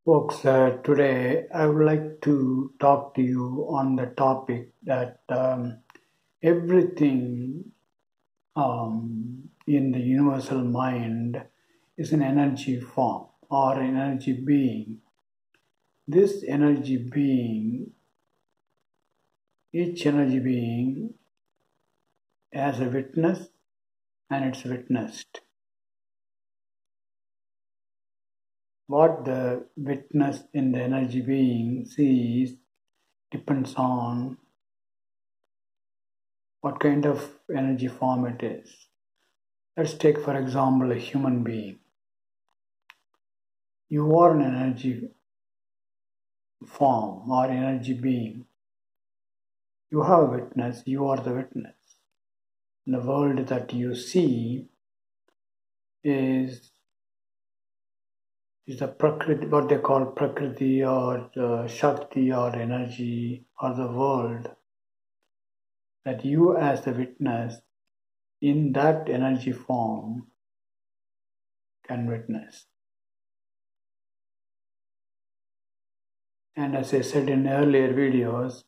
Folks, today I would like to talk to you on the topic that everything in the universal mind is an energy form or energy being. This energy being, each energy being has a witness and it's witnessed. What the witness in the energy being sees depends on what kind of energy form it is. Let's take, for example, a human being. You are an energy form or energy being. You have a witness, you are the witness. The world that you see is, is the Prakriti, what they call Prakriti or Shakti or energy or the world that you as the witness in that energy form can witness. And as I said in earlier videos,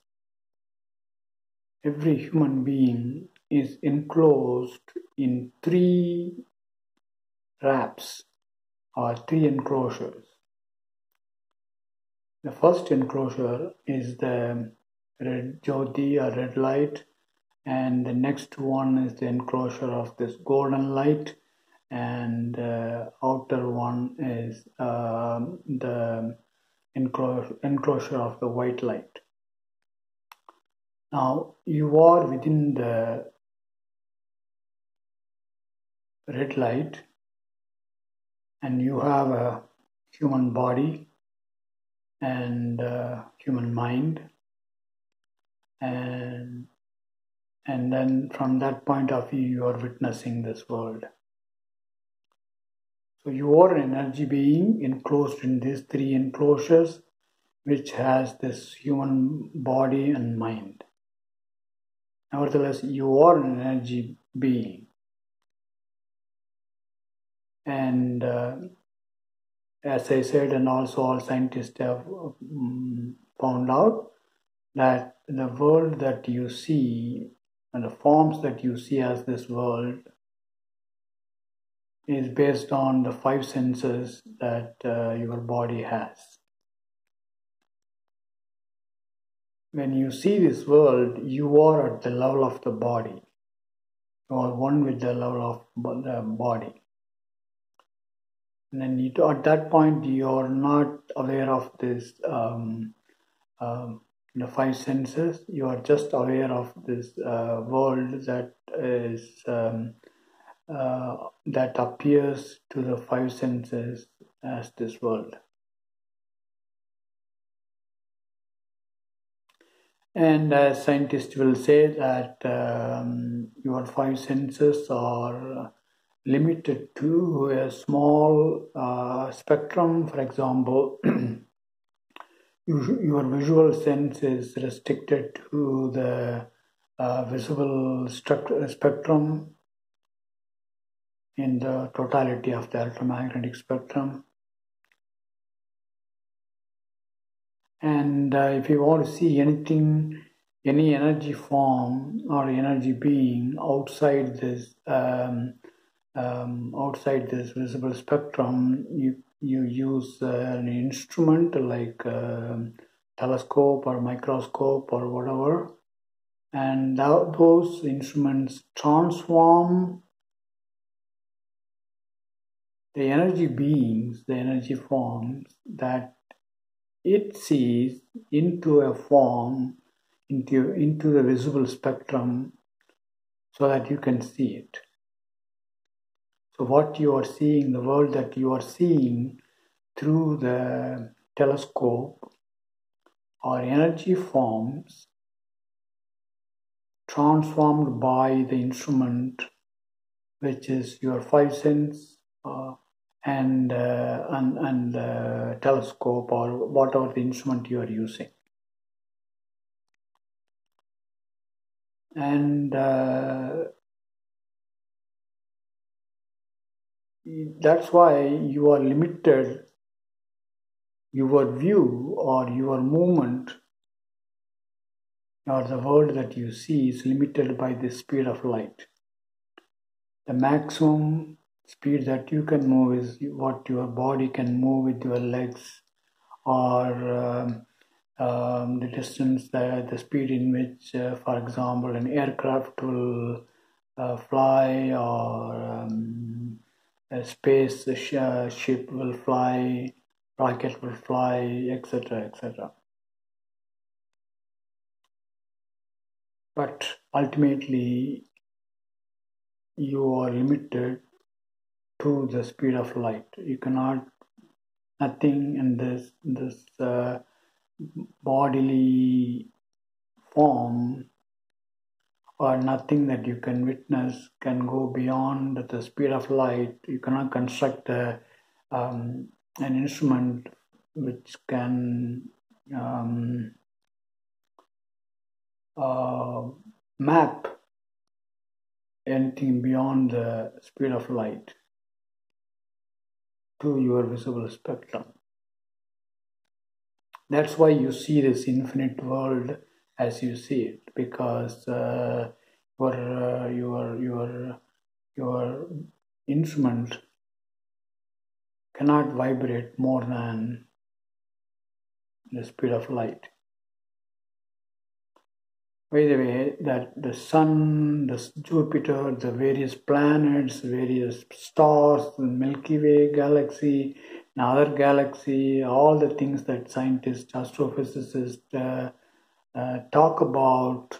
every human being is enclosed in three wraps or three enclosures. The first enclosure is the red jyoti or red light, and the next one is the enclosure of this golden light, and the outer one is the enclosure of the white light. Now you are within the red light and you have a human body and human mind, and then from that point of view you are witnessing this world. So you are an energy being enclosed in these three enclosures, which has this human body and mind. Nevertheless, you are an energy being, and as I said, and also all scientists have found out that the world that you see and the forms that you see as this world is based on the five senses that your body has. When you see this world, you are at the level of the body. You are one with the level of the body. And then at that point, you are not aware of this, the five senses. You are just aware of this world that is that appears to the five senses as this world. And as scientists will say that your five senses are limited to a small spectrum. For example, your visual sense is restricted to the visible spectrum in the totality of the electromagnetic spectrum. And if you want to see anything, any energy form or energy being outside this visible spectrum, you use an instrument like telescope or microscope or whatever, and those instruments transform the energy beings, the energy forms that it sees into a form, into the visible spectrum, so that you can see it. So what you are seeing, the world that you are seeing through the telescope are energy forms transformed by the instrument, which is your five sense and telescope or whatever the instrument you are using. And that's why you are limited your view or your movement or the world that you see is limited by the speed of light. The maximum speed that you can move is what your body can move with your legs, or the distance, the speed in which, for example, an aircraft will fly, or a space ship will fly, rocket will fly, etc., etc. But ultimately, you are limited to the speed of light. You cannot, nothing in this bodily form, or nothing that you can witness can go beyond the speed of light. You cannot construct an instrument which can uh, map anything beyond the speed of light to your visible spectrum. That's why you see this infinite world as you see it, because your instrument cannot vibrate more than the speed of light. By the way, that the sun, the Jupiter, the various planets, various stars, the Milky Way galaxy, another galaxy, all the things that scientists, astrophysicists talk about,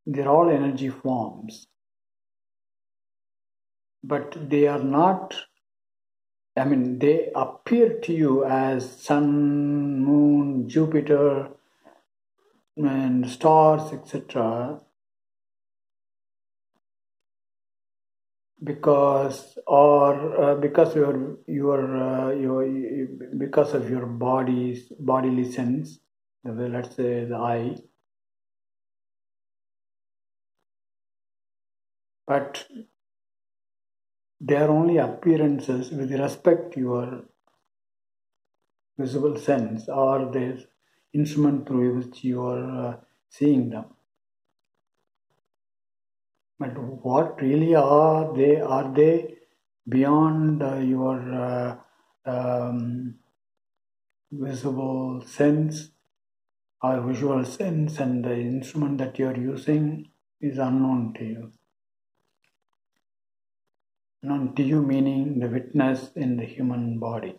they're all energy forms. But they are not, I mean, they appear to you as sun, moon, Jupiter, and stars, etc., because because of your bodily sense, let's say the eye. But they are only appearances with respect to your visible sense, or the instrument through which you are seeing them. But what really are they? Are they beyond your visible sense or visual sense, and the instrument that you are using is unknown to you? Unknown to you meaning the witness in the human body.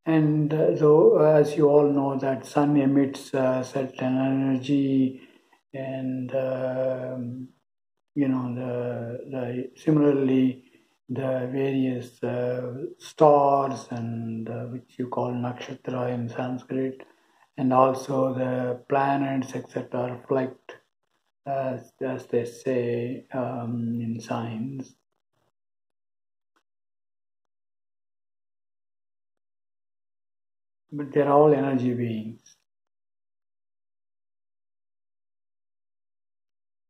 And so, as you all know, that sun emits certain energy, and similarly the various stars, and which you call nakshatra in Sanskrit, and also the planets, etc., reflect, as they say in science. But they're all energy beings.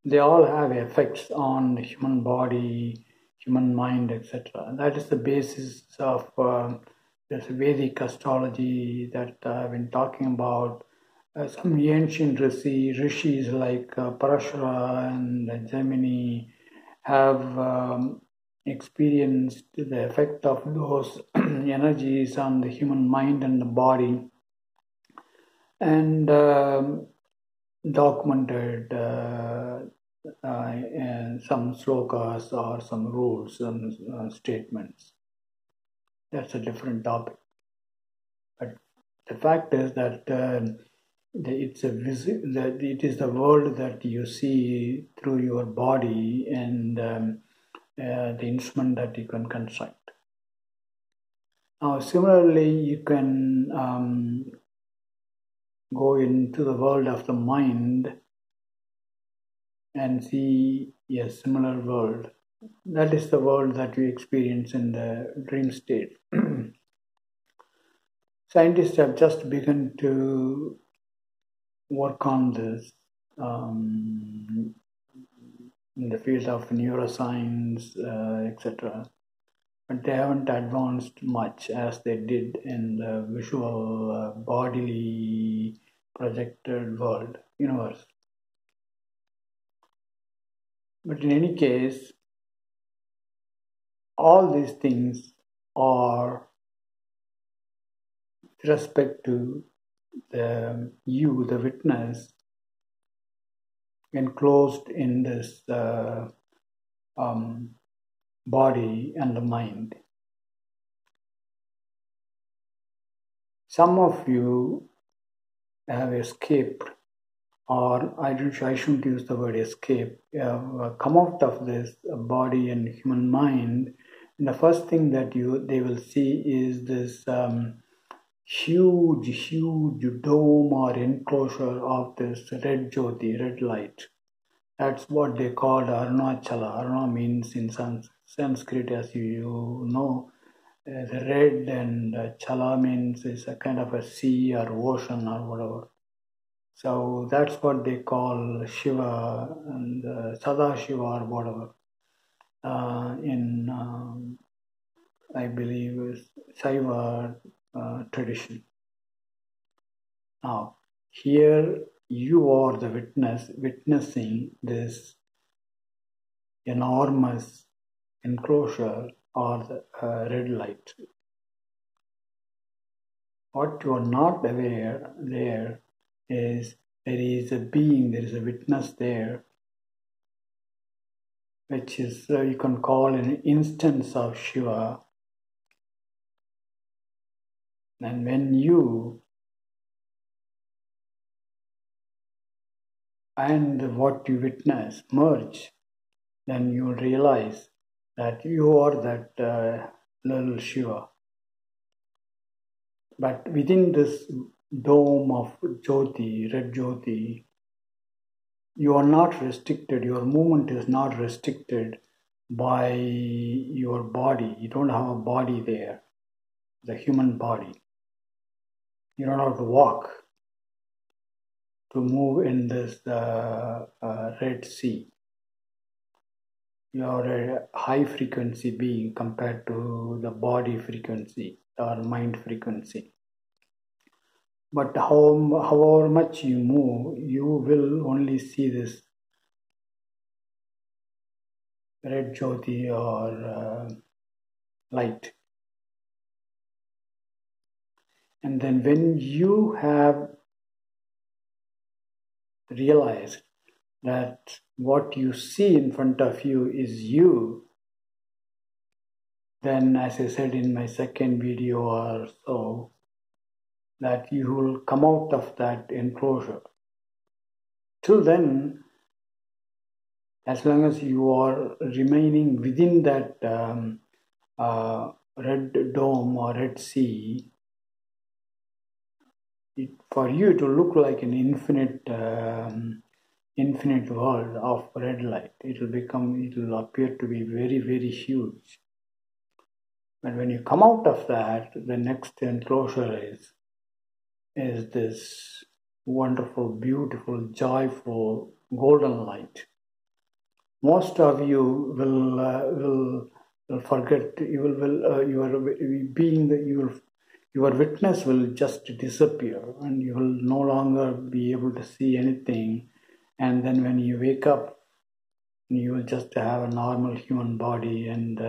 They all have effects on the human body, human mind, etc. That is the basis of this Vedic astrology that I've been talking about. Some ancient rishis like Parashara and Gemini have experienced the effect of those energies on the human mind and the body, and documented some slokas or some rules and statements. That's a different topic. But the fact is that it is the world that you see through your body, and the instrument that you can construct. Now, similarly, you can go into the world of the mind and see a similar world. That is the world that we experience in the dream state. Scientists have just begun to work on this in the field of neuroscience, etc. but they haven't advanced much as they did in the visual, bodily projected world, universe. But in any case, all these things are with respect to the witness, enclosed in this um, body and the mind. Some of you have escaped, or I shouldn't use the word escape, come out of this body and human mind. And the first thing that they will see is this huge dome or enclosure of this red jyoti, red light. That's what they called Arunachala. Aruna means in Sanskrit, as you know, the red, and Chala means is a kind of a sea or ocean or whatever. So that's what they call Shiva and Sada Shiva or whatever. In I believe is Saiva tradition. Now, here you are the witness, witnessing this enormous enclosure or the red light. What you are not aware there is there is a being, there is a witness there, which is you can call an instance of Shiva. And when you and what you witness merge, then you realize that you are that little Shiva. But within this dome of Jyoti, red Jyoti, you are not restricted, your movement is not restricted by your body. You don't have a body there, the human body. You don't have to walk to move in this Red Sea. You are a high frequency being compared to the body frequency or mind frequency. But however much you move, you will only see this red jyoti or light. And then when you have realized that what you see in front of you is you, then as I said in my second video or so, that you will come out of that enclosure. Till then, as long as you are remaining within that red dome or red sea, for you to look like an infinite world of red light. It will appear to be very huge. But when you come out of that, the next enclosure is this wonderful, beautiful, joyful, golden light. Most of you will forget. Your being that your witness will just disappear, and you will no longer be able to see anything. And then when you wake up, you will just have a normal human body and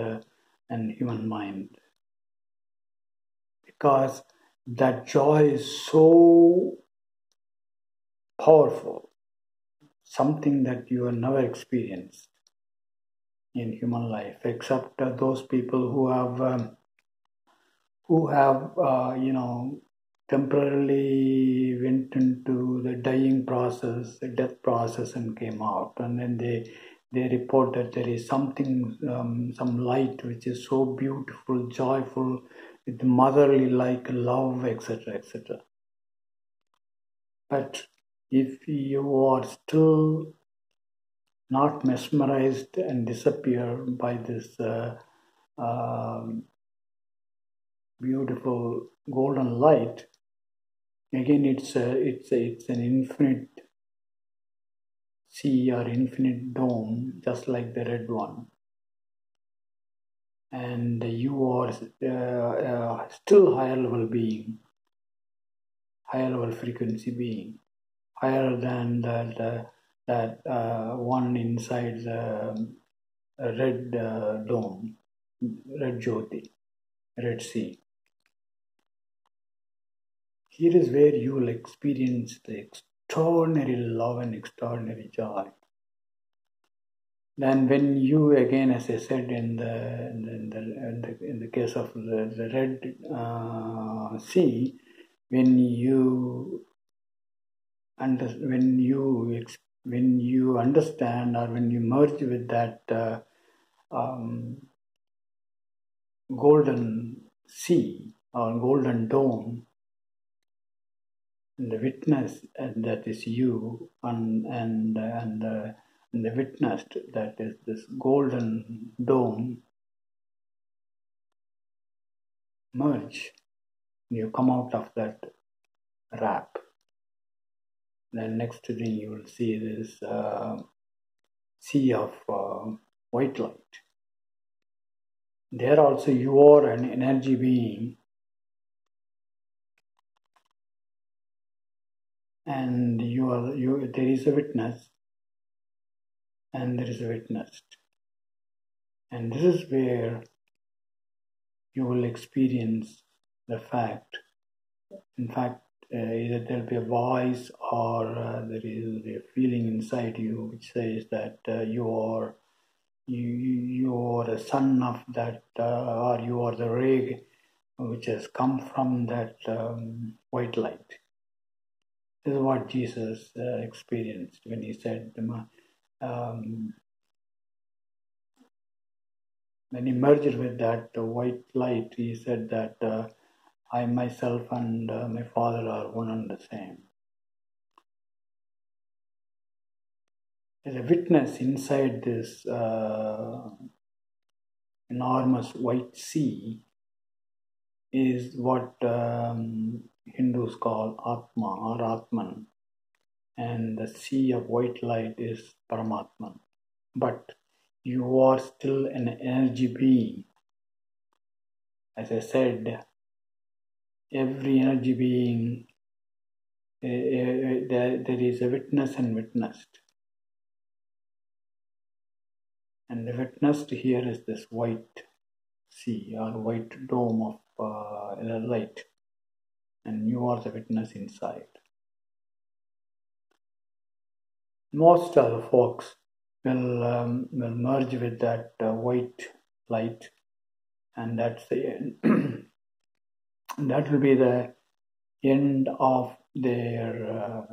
human mind, because that joy is so powerful, something that you have never experienced in human life, except those people who have temporarily went into the dying process, the death process, and came out, and then they report that there is something, some light which is so beautiful, joyful, with motherly like love, etc., etc. But if you are still not mesmerized and disappear by this beautiful golden light, again it's an infinite sea or infinite dome, just like the red one. and you are still higher level being, higher level frequency being, higher than that one inside the red dome, red jyoti, red sea. Here is where you will experience the extraordinary love and extraordinary joy. Then, when you again, as I said in the case of the red sea, when you when you understand or when you merge with that um, golden sea or golden dome, the witness that is you, and the witnessed that is this golden dome merge. You come out of that wrap. Then next thing you will see this sea of white light. There also you are an energy being, and there is a witness, and there is a witnessed, and this is where you will experience the fact. In fact, either there'll be a voice or there is a feeling inside you which says that you are a son of that, or you are the ray which has come from that white light. This is what Jesus experienced when he said, when he merged with that white light, he said that I myself and my Father are one and the same. As a witness inside this enormous white sea is what Hindus call Atma or Atman, and the sea of white light is Paramatman. But you are still an energy being. As I said, every energy being, there is a witness and witnessed. And the witnessed here is this white sea or white dome of light, and you are the witness inside. Most of the folks will merge with that white light, and that's the end. That will be the end of their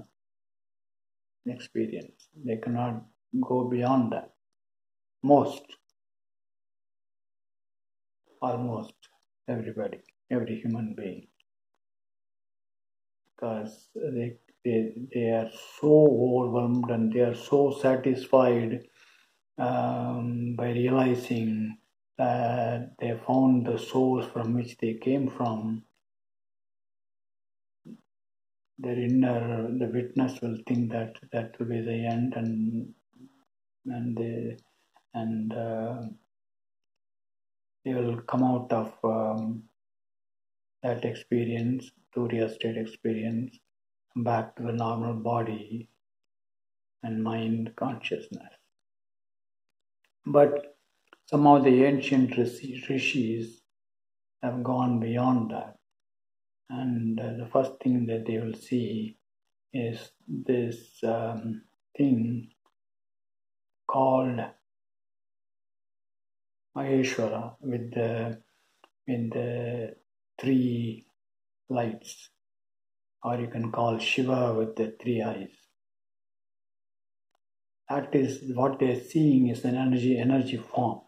experience. They cannot go beyond that. Almost everybody, every human being, because they are so overwhelmed and they are so satisfied by realizing that they found the source from which they came from. Their inner, the witness will think that that will be the end, and they will come out of that experience, Turiya state experience, back to the normal body and mind consciousness. But somehow the ancient rishis have gone beyond that. And the first thing that they will see is this thing called Maheshwara with the three lights, or you can call Shiva with the three eyes. That is what they are seeing is an energy form.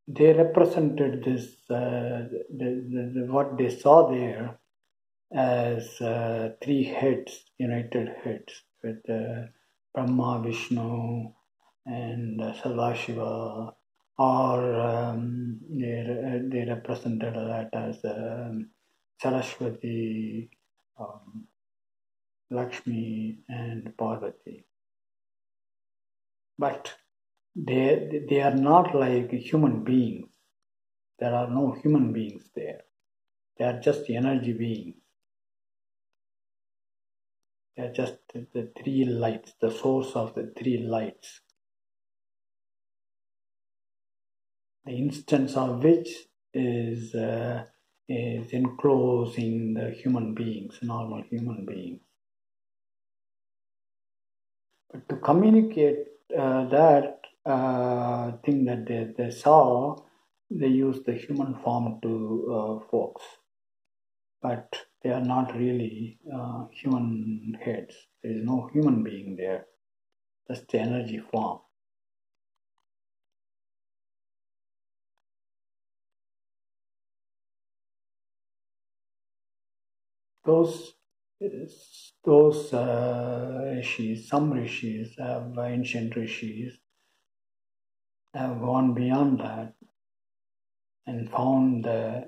They represented this what they saw there as three heads, united heads, with Brahma, Vishnu, and Sadashiva, or they represented that as Saraswati, Lakshmi, and Parvati. But They are not like human beings. There are no human beings there. They are just energy beings. They are just the three lights, the source of the three lights. The instance of which is enclosing the human beings, normal human beings. But to communicate that thing that they saw, they used the human form to folks. But they are not really human heads. There is no human being there. Just the energy form. Those rishis, some rishis, ancient rishis, have gone beyond that and found the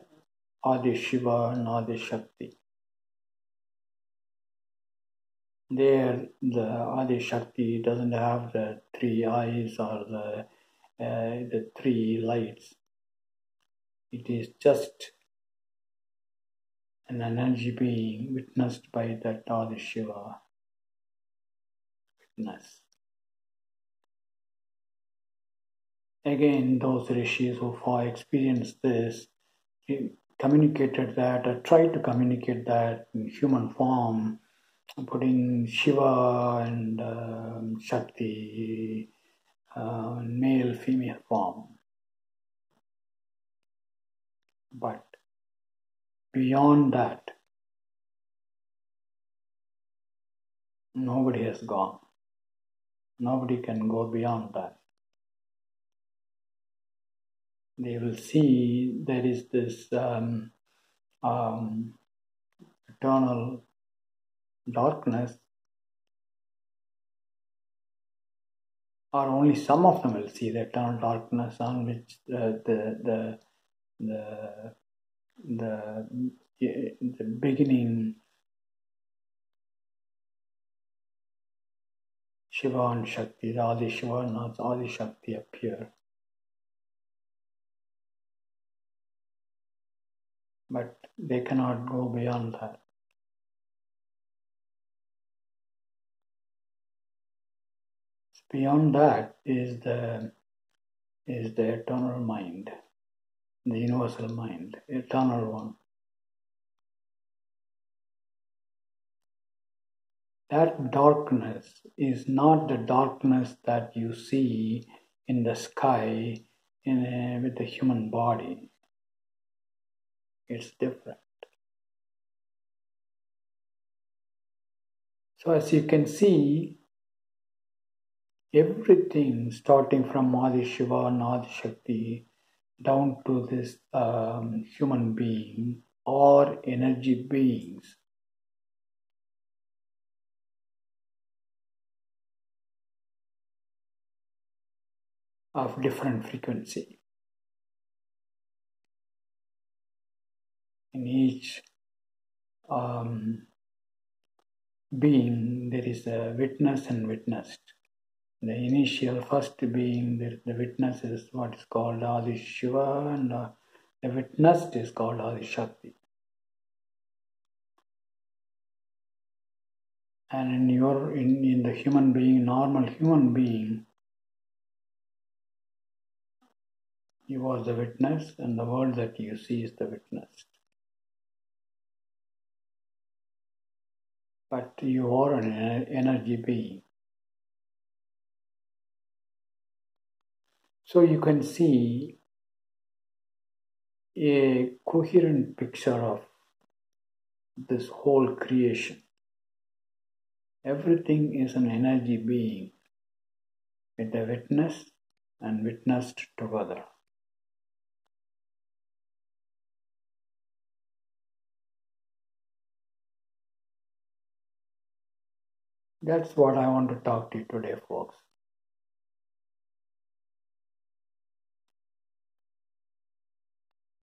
Adi Shiva and Adi Shakti. There, the Adi Shakti doesn't have the three eyes or the three lights. It is just an energy being witnessed by that Adi Shiva witness. Again, those rishis who experienced this communicated that or tried to communicate that in human form, putting Shiva and Shakti male female form. But beyond that, nobody has gone. Nobody can go beyond that. They will see there is this eternal darkness, or only some of them will see the eternal darkness on which the beginning Shiva and Shakti, the Adi Shiva and Adi Shakti appear. But they cannot go beyond that. Beyond that is the eternal mind, the universal mind, eternal one. That darkness is not the darkness that you see in the sky with the human body. It's different. So as you can see, everything starting from Adi Shiva and Adi Shakti down to this human being or energy beings of different frequency. In each being, there is a witness and witnessed. The initial first being, the witness is what is called Adi Shiva, and the witnessed is called Adi Shakti. And in the human being, normal human being, you are the witness, and the world that you see is the witness. But you are an energy being. So you can see a coherent picture of this whole creation. Everything is an energy being with a witness and witnessed together. That's what I want to talk to you today, folks.